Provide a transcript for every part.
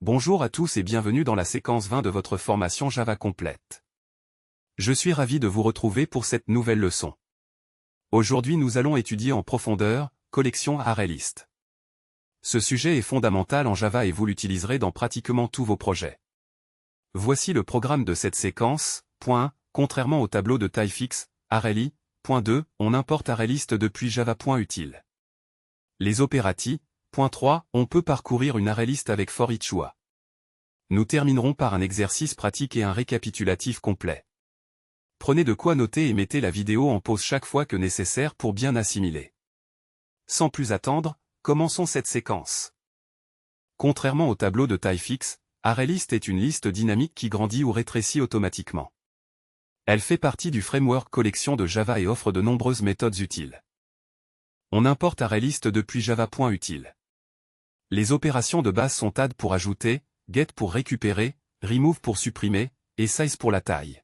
Bonjour à tous et bienvenue dans la séquence 20 de votre formation Java complète. Je suis ravi de vous retrouver pour cette nouvelle leçon. Aujourd'hui nous allons étudier en profondeur, collection ArrayList. Ce sujet est fondamental en Java et vous l'utiliserez dans pratiquement tous vos projets. Voici le programme de cette séquence. Contrairement au tableau de taille fixe, ArrayList. 2, on importe ArrayList depuis Java.util. Les opératifs. 3, on peut parcourir une ArrayList avec for-each-UA. Nous terminerons par un exercice pratique et un récapitulatif complet. Prenez de quoi noter et mettez la vidéo en pause chaque fois que nécessaire pour bien assimiler. Sans plus attendre, commençons cette séquence. Contrairement au tableau de taille fixe, ArrayList est une liste dynamique qui grandit ou rétrécit automatiquement. Elle fait partie du framework collection de Java et offre de nombreuses méthodes utiles. On importe ArrayList depuis Java.util. Les opérations de base sont add pour ajouter, get pour récupérer, remove pour supprimer, et size pour la taille.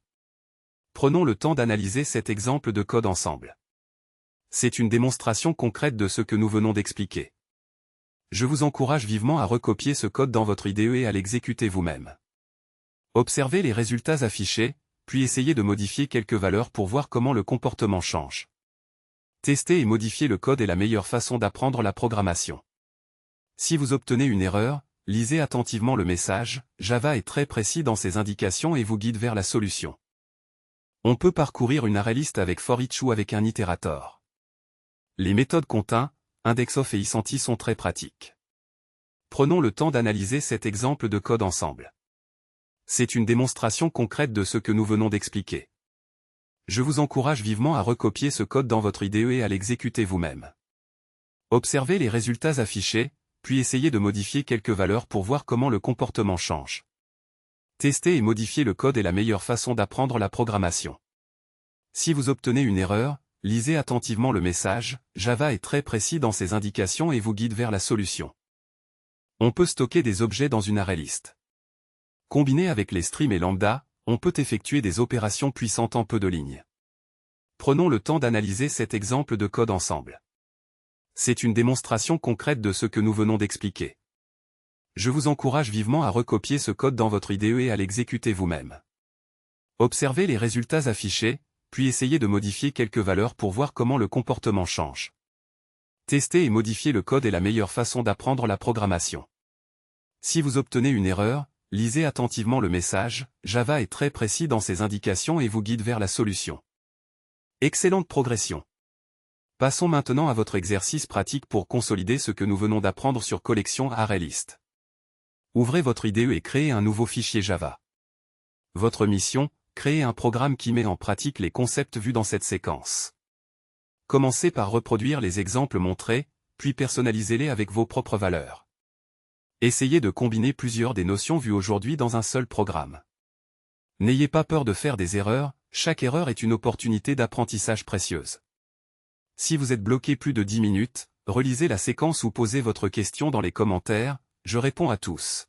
Prenons le temps d'analyser cet exemple de code ensemble. C'est une démonstration concrète de ce que nous venons d'expliquer. Je vous encourage vivement à recopier ce code dans votre IDE et à l'exécuter vous-même. Observez les résultats affichés, puis essayez de modifier quelques valeurs pour voir comment le comportement change. Tester et modifier le code est la meilleure façon d'apprendre la programmation. Si vous obtenez une erreur, lisez attentivement le message. Java est très précis dans ses indications et vous guide vers la solution. On peut parcourir une ArrayList avec for-each ou avec un itérator. Les méthodes contin, indexOf et isEnty sont très pratiques. Prenons le temps d'analyser cet exemple de code ensemble. C'est une démonstration concrète de ce que nous venons d'expliquer. Je vous encourage vivement à recopier ce code dans votre IDE et à l'exécuter vous-même. Observez les résultats affichés, puis essayez de modifier quelques valeurs pour voir comment le comportement change. Tester et modifier le code est la meilleure façon d'apprendre la programmation. Si vous obtenez une erreur, lisez attentivement le message. Java est très précis dans ses indications et vous guide vers la solution. On peut stocker des objets dans une ArrayList. Combiné avec les streams et lambda, on peut effectuer des opérations puissantes en peu de lignes. Prenons le temps d'analyser cet exemple de code ensemble. C'est une démonstration concrète de ce que nous venons d'expliquer. Je vous encourage vivement à recopier ce code dans votre IDE et à l'exécuter vous-même. Observez les résultats affichés, puis essayez de modifier quelques valeurs pour voir comment le comportement change. Tester et modifier le code est la meilleure façon d'apprendre la programmation. Si vous obtenez une erreur, lisez attentivement le message. Java est très précis dans ses indications et vous guide vers la solution. Excellente progression. Passons maintenant à votre exercice pratique pour consolider ce que nous venons d'apprendre sur collection ArrayList. Ouvrez votre IDE et créez un nouveau fichier Java. Votre mission, créer un programme qui met en pratique les concepts vus dans cette séquence. Commencez par reproduire les exemples montrés, puis personnalisez-les avec vos propres valeurs. Essayez de combiner plusieurs des notions vues aujourd'hui dans un seul programme. N'ayez pas peur de faire des erreurs, chaque erreur est une opportunité d'apprentissage précieuse. Si vous êtes bloqué plus de 10 minutes, relisez la séquence ou posez votre question dans les commentaires, je réponds à tous.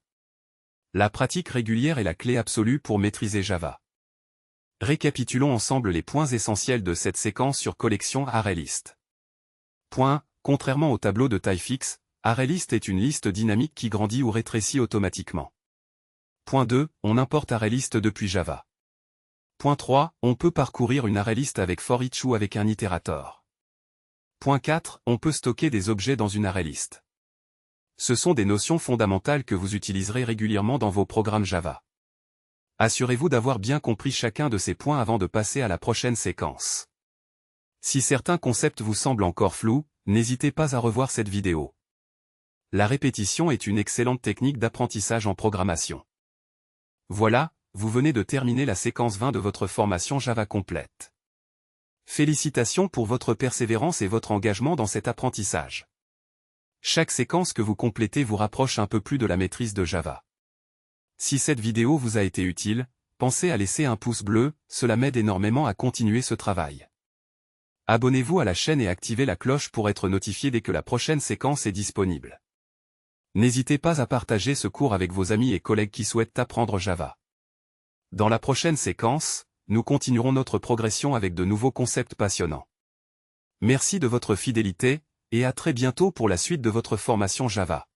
La pratique régulière est la clé absolue pour maîtriser Java. Récapitulons ensemble les points essentiels de cette séquence sur collection ArrayList. Contrairement au tableau de taille fixe, ArrayList est une liste dynamique qui grandit ou rétrécit automatiquement. 2, on importe ArrayList depuis Java. 3, on peut parcourir une ArrayList avec for-each ou avec un itérator. 4, on peut stocker des objets dans une ArrayList. Ce sont des notions fondamentales que vous utiliserez régulièrement dans vos programmes Java. Assurez-vous d'avoir bien compris chacun de ces points avant de passer à la prochaine séquence. Si certains concepts vous semblent encore flous, n'hésitez pas à revoir cette vidéo. La répétition est une excellente technique d'apprentissage en programmation. Voilà, vous venez de terminer la séquence 20 de votre formation Java complète. Félicitations pour votre persévérance et votre engagement dans cet apprentissage. Chaque séquence que vous complétez vous rapproche un peu plus de la maîtrise de Java. Si cette vidéo vous a été utile, pensez à laisser un pouce bleu, cela m'aide énormément à continuer ce travail. Abonnez-vous à la chaîne et activez la cloche pour être notifié dès que la prochaine séquence est disponible. N'hésitez pas à partager ce cours avec vos amis et collègues qui souhaitent apprendre Java. Dans la prochaine séquence, nous continuerons notre progression avec de nouveaux concepts passionnants. Merci de votre fidélité, et à très bientôt pour la suite de votre formation Java.